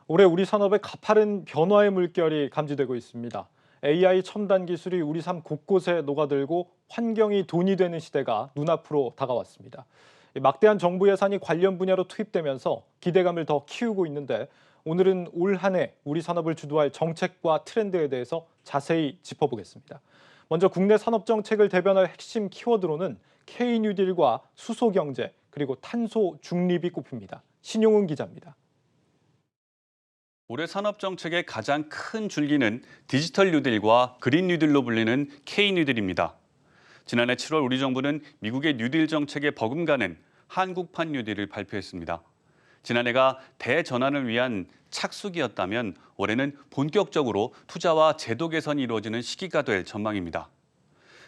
올해 우리 산업에 가파른 변화의 물결이 감지되고 있습니다. AI 첨단 기술이 우리 삶 곳곳에 녹아들고 환경이 돈이 되는 시대가 눈앞으로 다가왔습니다. 막대한 정부 예산이 관련 분야로 투입되면서 기대감을 더 키우고 있는데 오늘은 올 한 해 우리 산업을 주도할 정책과 트렌드에 대해서 자세히 짚어보겠습니다. 먼저 국내 산업 정책을 대변할 핵심 키워드로는 K뉴딜과 수소 경제 그리고 탄소 중립이 꼽힙니다. 신용훈 기자입니다. 올해 산업 정책의 가장 큰 줄기는 디지털 뉴딜과 그린 뉴딜로 불리는 K 뉴딜입니다. 지난해 7월 우리 정부는 미국의 뉴딜 정책에 버금가는 한국판 뉴딜을 발표했습니다. 지난해가 대전환을 위한 착수기였다면 올해는 본격적으로 투자와 제도 개선이 이루어지는 시기가 될 전망입니다.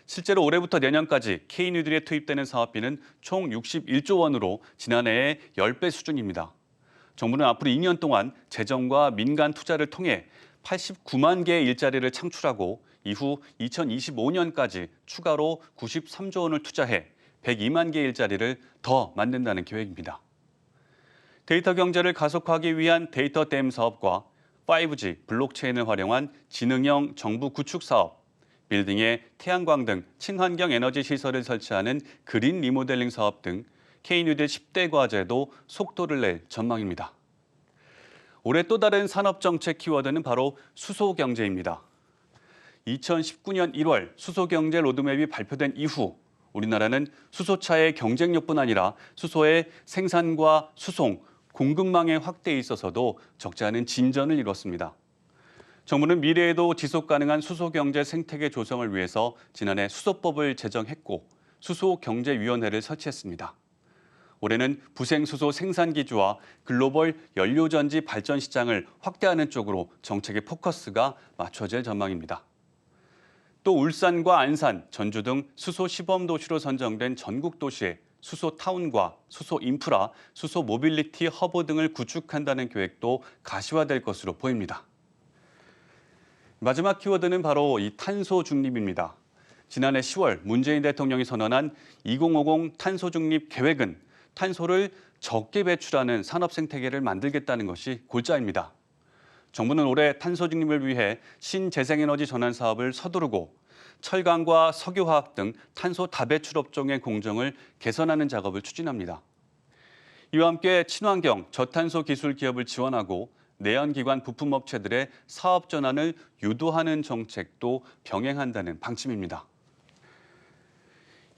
실제로 올해부터 내년까지 K 뉴딜에 투입되는 사업비는 총 61조 원으로 지난해의 10배 수준입니다. 정부는 앞으로 2년 동안 재정과 민간 투자를 통해 89만 개의 일자리를 창출하고 이후 2025년까지 추가로 93조 원을 투자해 102만 개의 일자리를 더 만든다는 계획입니다. 데이터 경제를 가속화하기 위한 데이터 댐 사업과 5G, 블록체인을 활용한 지능형 정부 구축 사업, 빌딩에 태양광 등 친환경 에너지 시설을 설치하는 그린 리모델링 사업 등 K뉴딜 10대 과제도 속도를 낼 전망입니다. 올해 또 다른 산업 정책 키워드는 바로 수소 경제입니다. 2019년 1월 수소 경제 로드맵이 발표된 이후 우리나라는 수소차의 경쟁력뿐 아니라 수소의 생산과 수송, 공급망의 확대에 있어서도 적지 않은 진전을 이뤘습니다. 정부는 미래에도 지속 가능한 수소 경제 생태계 조성을 위해서 지난해 수소법을 제정했고 수소경제위원회를 설치했습니다. 올해는 부생수소 생산 기주와 글로벌 연료전지 발전 시장을 확대하는 쪽으로 정책의 포커스가 맞춰질 전망입니다. 또 울산과 안산, 전주 등 수소 시범 도시로 선정된 전국 도시에 수소 타운과 수소 인프라, 수소 모빌리티 허브 등을 구축한다는 계획도 가시화될 것으로 보입니다. 마지막 키워드는 바로 이 탄소 중립입니다. 지난해 10월 문재인 대통령이 선언한 2050 탄소 중립 계획은 탄소를 적게 배출하는 산업 생태계를 만들겠다는 것이 골자입니다. 정부는 올해 탄소 중립을 위해 신재생에너지 전환 사업을 서두르고 철강과 석유화학 등 탄소 다배출 업종의 공정을 개선하는 작업을 추진합니다. 이와 함께 친환경 저탄소 기술 기업을 지원하고 내연기관 부품업체들의 사업 전환을 유도하는 정책도 병행한다는 방침입니다.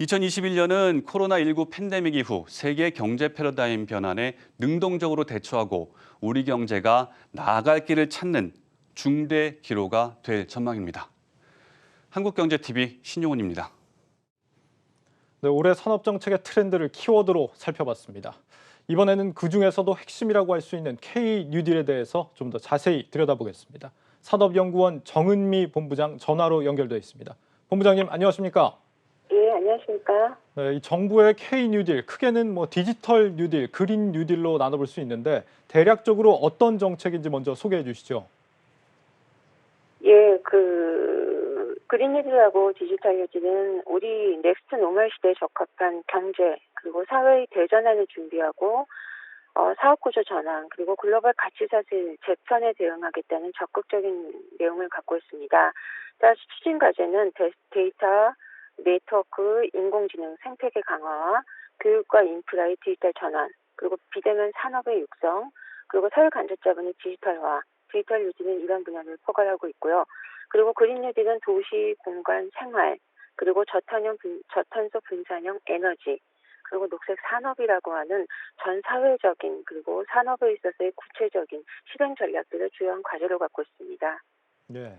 2021년은 코로나19 팬데믹 이후 세계 경제 패러다임 변환에 능동적으로 대처하고 우리 경제가 나아갈 길을 찾는 중대 기로가 될 전망입니다. 한국경제TV 신용훈입니다. 네, 올해 산업 정책의 트렌드를 키워드로 살펴봤습니다. 이번에는 그중에서도 핵심이라고 할 수 있는 K 뉴딜에 대해서 좀 더 자세히 들여다보겠습니다. 산업연구원 정은미 본부장 전화로 연결돼 있습니다. 본부장님 안녕하십니까? 예, 안녕하십니까? 네, 이 정부의 K 뉴딜 크게는 디지털 뉴딜, 그린 뉴딜로 나눠볼 수 있는데 대략적으로 어떤 정책인지 먼저 소개해 주시죠. 예, 그린 뉴딜하고 디지털 뉴딜은 우리 넥스트 노멀 시대에 적합한 경제, 그리고 사회의 대전환을 준비하고, 사업 구조 전환, 그리고 글로벌 가치 사슬 재편에 대응하겠다는 적극적인 내용을 갖고 있습니다. 따라서 추진 과제는 데이터, 네트워크, 인공지능, 생태계 강화와 교육과 인프라의 디지털 전환, 그리고 비대면 산업의 육성, 그리고 사회 간접 자본의 디지털화, 디지털 뉴딜은 이런 분야를 포괄하고 있고요. 그리고 그린 뉴딜은 도시, 공간, 생활, 그리고 저탄소 분산형 에너지, 그리고 녹색 산업이라고 하는 전 사회적인 그리고 산업에 있어서의 구체적인 실행 전략들을 주요한 과제로 갖고 있습니다. 네.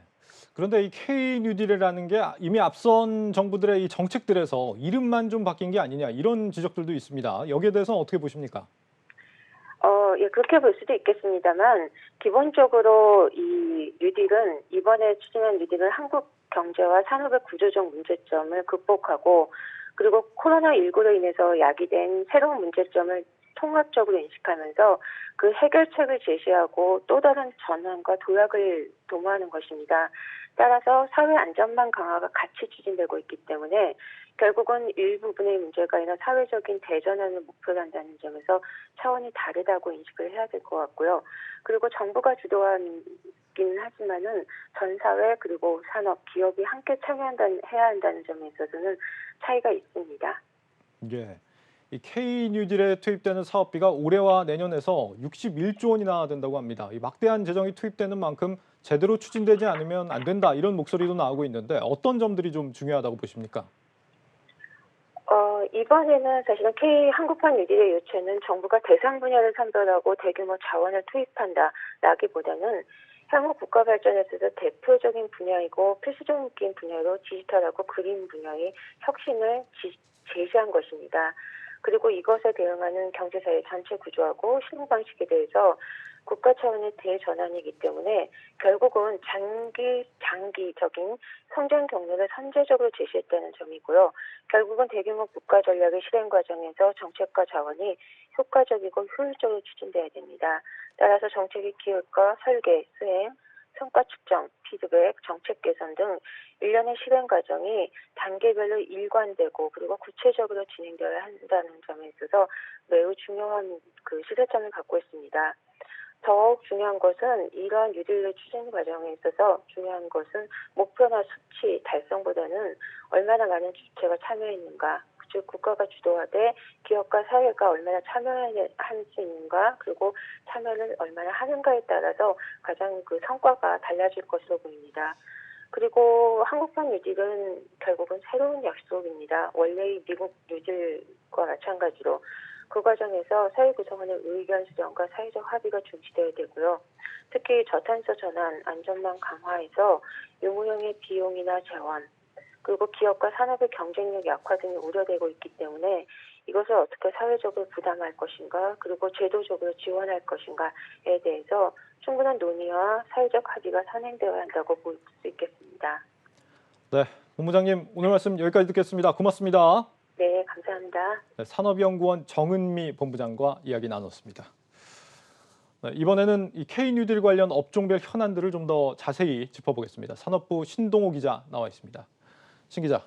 그런데 이 K 뉴딜이라는 게 이미 앞선 정부들의 이 정책들에서 이름만 좀 바뀐 게 아니냐 이런 지적들도 있습니다. 여기에 대해서는 어떻게 보십니까? 예, 그렇게 볼 수도 있겠습니다만, 기본적으로 이 뉴딜은, 이번에 추진한 뉴딜은 한국 경제와 산업의 구조적 문제점을 극복하고, 그리고 코로나19로 인해서 야기된 새로운 문제점을 통합적으로 인식하면서 그 해결책을 제시하고 또 다른 전환과 도약을 도모하는 것입니다. 따라서 사회 안전망 강화가 같이 추진되고 있기 때문에 결국은 일부분의 문제가 아니라 사회적인 대전환을 목표로 한다는 점에서 차원이 다르다고 인식을 해야 될 것 같고요. 그리고 정부가 주도하긴 하지만은 전 사회 그리고 산업, 기업이 함께 해야 한다는 점에 있어서는 차이가 있습니다. 예. 이 K 뉴딜에 투입되는 사업비가 올해와 내년에서 61조 원이나 된다고 합니다. 이 막대한 재정이 투입되는 만큼 제대로 추진되지 않으면 안 된다 이런 목소리도 나오고 있는데 어떤 점들이 좀 중요하다고 보십니까? 이번에는 사실은 K 한국판 뉴딜의 요체는 정부가 대상 분야를 선별하고 대규모 자원을 투입한다라기보다는 향후 국가 발전에 있어서 대표적인 분야이고 필수적인 분야로 디지털하고 그린 분야의 혁신을 제시한 것입니다. 그리고 이것에 대응하는 경제사회 전체 구조하고 실행 방식에 대해서 국가 차원의 대전환이기 때문에 결국은 장기적인 성장 경로를 선제적으로 제시했다는 점이고요. 결국은 대규모 국가 전략의 실행 과정에서 정책과 자원이 효과적이고 효율적으로 추진돼야 됩니다. 따라서 정책의 기획과 설계, 수행, 성과 측정, 피드백, 정책 개선 등 일련의 실행 과정이 단계별로 일관되고 그리고 구체적으로 진행되어야 한다는 점에 있어서 매우 중요한 그 시대점을 갖고 있습니다. 더욱 중요한 것은 이러한 뉴딜의 추진 과정에 있어서 중요한 것은 목표나 수치 달성보다는 얼마나 많은 주체가 참여했는가, 즉 국가가 주도하되 기업과 사회가 얼마나 참여할 수 있는가, 그리고 참여를 얼마나 하는가에 따라서 가장 그 성과가 달라질 것으로 보입니다. 그리고 한국판 뉴딜은 결국은 새로운 약속입니다. 원래의 미국 뉴딜과 마찬가지로 그 과정에서 사회 구성원의 의견 수렴과 사회적 합의가 중시되어야 되고요. 특히 저탄소 전환, 안전망 강화에서 유무형의 비용이나 재원, 그리고 기업과 산업의 경쟁력 약화 등이 우려되고 있기 때문에 이것을 어떻게 사회적으로 부담할 것인가, 그리고 제도적으로 지원할 것인가에 대해서 충분한 논의와 사회적 합의가 선행되어야 한다고 볼 수 있겠습니다. 네, 본부장님 오늘 말씀 여기까지 듣겠습니다. 고맙습니다. 네, 감사합니다. 네, 산업연구원 정은미 본부장과 이야기 나눴습니다. 네, 이번에는 이 K 뉴딜 관련 업종별 현안들을 좀 더 자세히 짚어보겠습니다. 산업부 신동호 기자 나와 있습니다. 신 기자,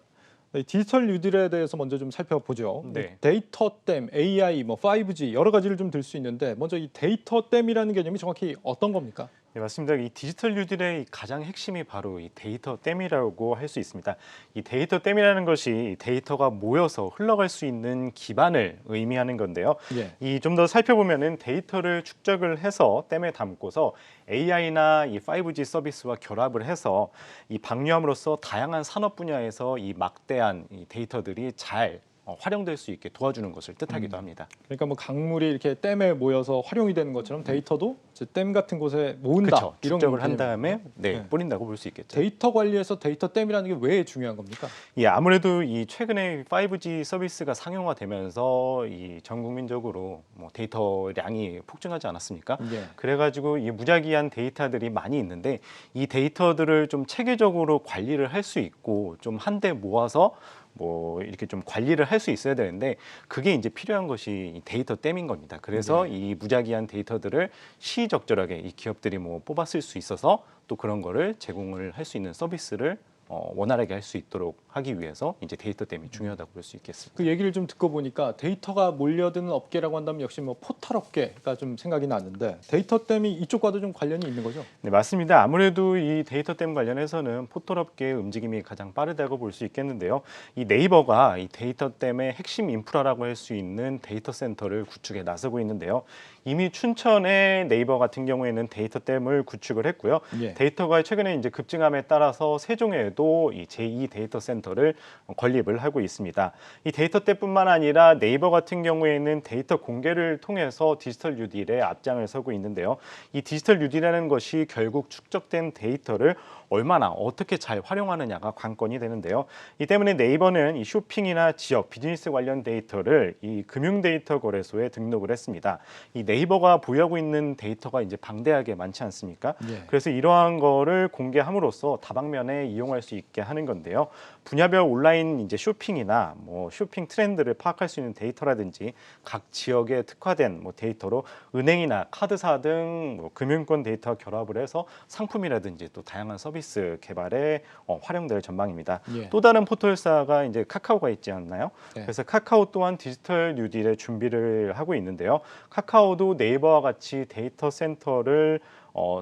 네, 디지털 뉴딜에 대해서 먼저 좀 살펴보죠. 네. 데이터 댐, AI, 5G 여러 가지를 좀 들 수 있는데 먼저 이 데이터 댐이라는 개념이 정확히 어떤 겁니까? 네, 맞습니다. 이 디지털 뉴딜의 가장 핵심이 바로 이 데이터 댐이라고 할 수 있습니다. 이 데이터 댐이라는 것이 데이터가 모여서 흘러갈 수 있는 기반을 의미하는 건데요. 예. 이 좀 더 살펴보면은 데이터를 축적을 해서 댐에 담고서 AI나 이 5G 서비스와 결합을 해서 이 방류함으로써 다양한 산업 분야에서 이 막대한 이 데이터들이 잘 활용될 수 있게 도와주는 것을 뜻하기도 합니다. 그러니까 뭐 강물이 이렇게 댐에 모여서 활용이 되는 것처럼 데이터도 이제 댐 같은 곳에 모은다. 그렇죠. 축적을 한 다음에 네. 뿌린다고 볼 수 있겠죠. 데이터 관리에서 데이터 댐이라는 게 왜 중요한 겁니까? 예, 아무래도 이 최근에 5G 서비스가 상용화되면서 이 전 국민적으로 뭐 데이터량이 폭증하지 않았습니까? 예. 그래가지고 이 무작위한 데이터들이 많이 있는데 이 데이터들을 좀 체계적으로 관리를 할 수 있고 좀 한데 모아서 뭐 이렇게 좀 관리를 할 수 있어야 되는데 그게 이제 필요한 것이 이 데이터 댐인 겁니다. 그래서 이 무작위한 데이터들을 시적절하게 이 기업들이 뭐 뽑았을 수 있어서 또 그런 거를 제공을 할 수 있는 서비스를 원활하게 할 수 있도록 하기 위해서 이제 데이터 댐이 중요하다고 볼 수 있겠습니다. 그 얘기를 좀 듣고 보니까 데이터가 몰려드는 업계라고 한다면 역시 뭐 포털 업계가 좀 생각이 나는데 데이터 댐이 이쪽과도 좀 관련이 있는 거죠? 네, 맞습니다. 아무래도 이 데이터 댐 관련해서는 포털 업계의 움직임이 가장 빠르다고 볼 수 있겠는데요. 이 네이버가 이 데이터 댐의 핵심 인프라라고 할 수 있는 데이터 센터를 구축에 나서고 있는데요. 이미 춘천의 네이버 같은 경우에는 데이터 댐을 구축을 했고요. 예. 데이터가 최근에 이제 급증함에 따라서 세종에도 이 제2 데이터 센터를 건립을 하고 있습니다. 이 데이터 댐뿐만 아니라 네이버 같은 경우에는 데이터 공개를 통해서 디지털 뉴딜에 앞장을 서고 있는데요. 이 디지털 뉴딜이라는 것이 결국 축적된 데이터를 얼마나 어떻게 잘 활용하느냐가 관건이 되는데요. 이 때문에 네이버는 이 쇼핑이나 지역, 비즈니스 관련 데이터를 이 금융 데이터 거래소에 등록을 했습니다. 이 네이버가 보유하고 있는 데이터가 이제 방대하게 많지 않습니까? 예. 그래서 이러한 거를 공개함으로써 다방면에 이용할 수 있게 하는 건데요. 분야별 온라인 이제 쇼핑이나 뭐 쇼핑 트렌드를 파악할 수 있는 데이터라든지 각 지역에 특화된 뭐 데이터로 은행이나 카드사 등 뭐 금융권 데이터 결합을 해서 상품이라든지 또 다양한 서비스 개발에 활용될 전망입니다. 예. 또 다른 포털사가 이제 카카오가 있지 않나요? 네. 그래서 카카오 또한 디지털 뉴딜의 준비를 하고 있는데요. 카카오도 네이버와 같이 데이터 센터를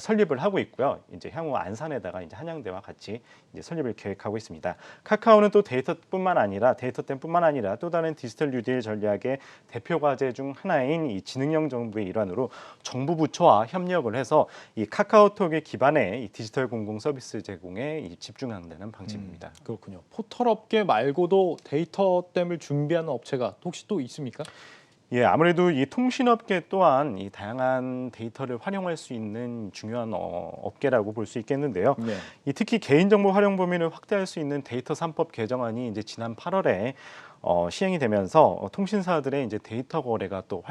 설립을 하고 있고요. 이제 향후 안산에다가 이제 한양대와 같이 이제 설립을 계획하고 있습니다. 카카오는 또 데이터뿐만 아니라 데이터템뿐만 아니라 또 다른 디지털 뉴딜 전략의 대표 과제 중 하나인 이 지능형 정부의 일환으로 정부 부처와 협력을 해서 이 카카오톡의 기반의 이 디지털 공공 서비스 제공에 집중한다는 방침입니다. 그렇군요. 포털 업계 말고도 데이터템을 준비하는 업체가 혹시 또 있습니까? 예, 아무래도 이 통신업계 또한 이 다양한 데이터를 활용할 수 있는 중요한 업계라고 볼 수 있겠는데요. 네. 이 특히 개인정보 활용 범위를 확대할 수 있는 데이터 3법 개정안이 이제 지난 8월에 시행이 되면서 통신사들의 이제 데이터 거래가 또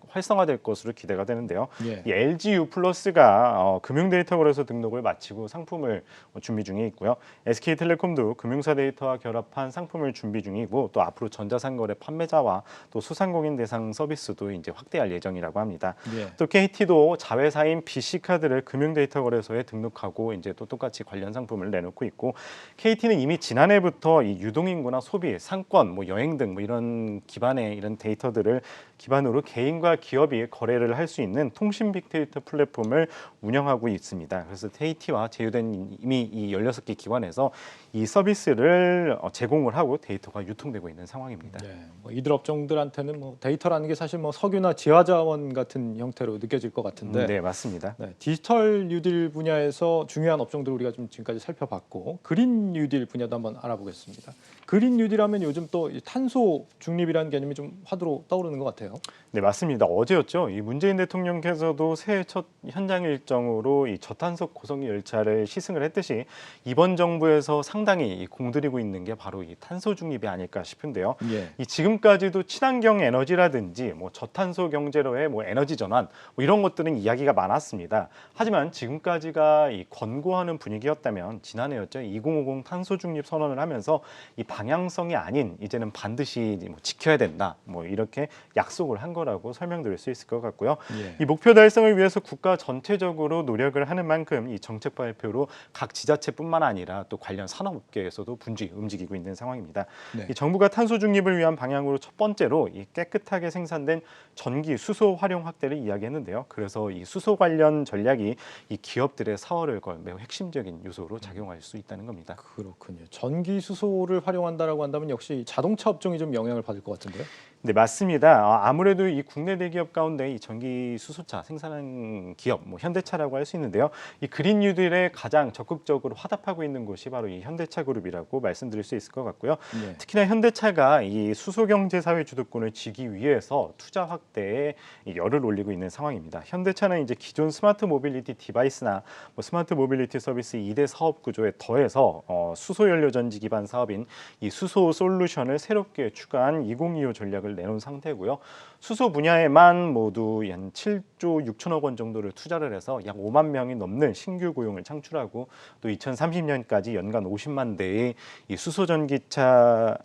활성화될 것으로 기대가 되는데요. 예. 이 LG U+가 금융 데이터 거래소 등록을 마치고 상품을 준비 중에 있고요. SK텔레콤도 금융사 데이터와 결합한 상품을 준비 중이고 또 앞으로 전자상거래 판매자와 또 소상공인 대상 서비스도 이제 확대할 예정이라고 합니다. 예. 또 KT도 자회사인 BC카드를 금융 데이터 거래소에 등록하고 이제 또 똑같이 관련 상품을 내놓고 있고 KT는 이미 지난해부터 이 유동인구나 소비, 상권, 뭐 여행 등 뭐 이런 기반의 이런 데이터들을 기반으로 개인과 기업이 거래를 할 수 있는 통신 빅데이터 플랫폼을 운영하고 있습니다. 그래서 KT와 제휴된 이미 이 16개 기관에서 이 서비스를 제공을 하고 데이터가 유통되고 있는 상황입니다. 네, 뭐 이들 업종들한테는 뭐 데이터라는 게 사실 뭐 석유나 지하자원 같은 형태로 느껴질 것 같은데 네, 맞습니다. 네, 디지털 뉴딜 분야에서 중요한 업종들 우리가 좀 지금까지 살펴봤고 그린 뉴딜 분야도 한번 알아보겠습니다. 그린 뉴딜하면 요즘 또 이 탄소 중립이라는 개념이 좀 화두로 떠오르는 것 같아요. 네, 맞습니다. 어제였죠. 이 문재인 대통령께서도 새해 첫 현장 일정으로 이 저탄소 고성리 열차를 시승을 했듯이 이번 정부에서 상당히 공들이고 있는 게 바로 이 탄소 중립이 아닐까 싶은데요. 예. 이 지금까지도 친환경 에너지라든지 뭐 저탄소 경제로의 뭐 에너지 전환 뭐 이런 것들은 이야기가 많았습니다. 하지만 지금까지가 이 권고하는 분위기였다면 지난해였죠. 2050 탄소 중립 선언을 하면서 이 방향성이 아닌 이제는 반드시 뭐 지켜야 된다. 뭐 이렇게 약속을 한 거라고 설명드릴 수 있을 것 같고요. 예. 이 목표 달성을 위해서 국가 전체적으로 노력을 하는 만큼 이 정책 발표로 각 지자체뿐만 아니라 또 관련 산업업계에서도 분주히 움직이고 있는 상황입니다. 네. 이 정부가 탄소 중립을 위한 방향으로 첫 번째로 이 깨끗하게 생산된 전기 수소 활용 확대를 이야기했는데요. 그래서 이 수소 관련 전략이 이 기업들의 사활을 걸 매우 핵심적인 요소로 작용할 수 있다는 겁니다. 그렇군요. 전기 수소를 활용한다라고 한다면 역시 자동차 업종이 좀 영향을 받을 것 같은데요. 네, 맞습니다. 아무래도 이 국내 대기업 가운데 이 전기 수소차 생산하는 기업, 뭐 현대차라고 할 수 있는데요. 이 그린 뉴딜에 가장 적극적으로 화답하고 있는 곳이 바로 이 현대차 그룹이라고 말씀드릴 수 있을 것 같고요. 예. 특히나 현대차가 이 수소 경제 사회 주도권을 쥐기 위해서 투자 확대에 이 열을 올리고 있는 상황입니다. 현대차는 이제 기존 스마트 모빌리티 디바이스나 뭐 스마트 모빌리티 서비스 2대 사업 구조에 더해서 수소 연료 전지 기반 사업인 이 수소 솔루션을 새롭게 추가한 2025 전략을 내놓은 상태고요. 수소 분야에만 모두 한 7조 6천억 원 정도를 투자를 해서 약 5만 명이 넘는 신규 고용을 창출하고 또 2030년까지 연간 50만 대의 이 수소 전기차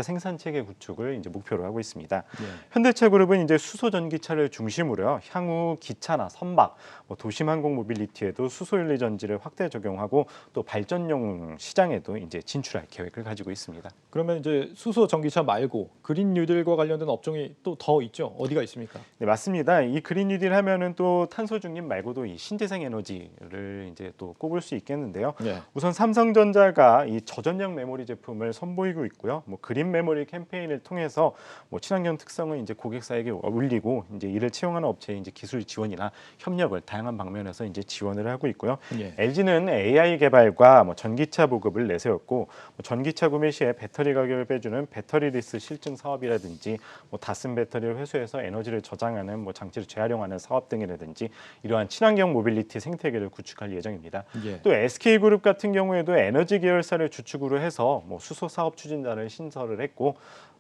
생산 체계 구축을 이제 목표로 하고 있습니다. 예. 현대차 그룹은 이제 수소 전기차를 중심으로 향후 기차나 선박, 뭐 도심 항공 모빌리티에도 수소 연료 전지를 확대 적용하고 또 발전용 시장에도 이제 진출할 계획을 가지고 있습니다. 그러면 이제 수소 전기차 말고 그린 뉴딜과 관련된 업종이 또 더 있죠. 어디가 있습니까? 네, 맞습니다. 이 그린 뉴딜 하면은 또 탄소 중립 말고도 이 신재생 에너지를 이제 또 꼽을 수 있겠는데요. 예. 우선 삼성전자가 이 저전력 메모리 제품을 선보이고 있고요. 뭐 그린 메모리 캠페인을 통해서 뭐 친환경 특성을 이제 고객사에게 올리고 이제 이를 채용하는 업체의 이제 기술 지원이나 협력을 다양한 방면에서 이제 지원을 하고 있고요. 예. LG는 AI 개발과 뭐 전기차 보급을 내세웠고 뭐 전기차 구매 시에 배터리 가격을 빼주는 배터리 리스 실증 사업이라든지 뭐 다슨 배터리를 회수해서 에너지를 저장하는 뭐 장치를 재활용하는 사업 등이라든지 이러한 친환경 모빌리티 생태계를 구축할 예정입니다. 예. 또 SK그룹 같은 경우에도 에너지 계열사를 주축으로 해서 뭐 수소 사업 추진단을 신설을 했고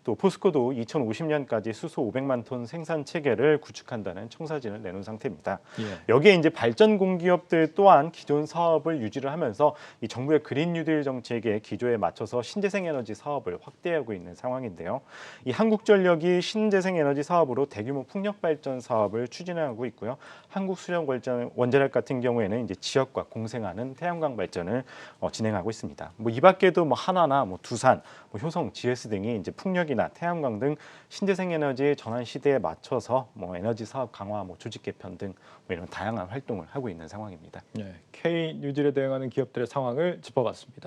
또 포스코도 2050년까지 수소 500만 톤 생산 체계를 구축한다는 청사진을 내놓은 상태입니다. 예. 여기에 이제 발전 공기업들 또한 기존 사업을 유지를 하면서 이 정부의 그린 뉴딜 정책의 기조에 맞춰서 신재생 에너지 사업을 확대하고 있는 상황인데요. 이 한국전력이 신재생 에너지 사업으로 대규모 풍력 발전 사업을 추진하고 있고요. 한국수력 원자력 같은 경우에는 이제 지역과 공생하는 태양광 발전을 진행하고 있습니다. 이 밖에도 한화나 두산, 효성, GS 등이 이제 풍력이나 태양광 등 신재생 에너지의 전환 시대에 맞춰서 에너지 사업 강화, 조직 개편 등 이런 다양한 활동을 하고 있는 상황입니다. K 뉴딜에 대응하는 기업들의 상황을 짚어봤습니다.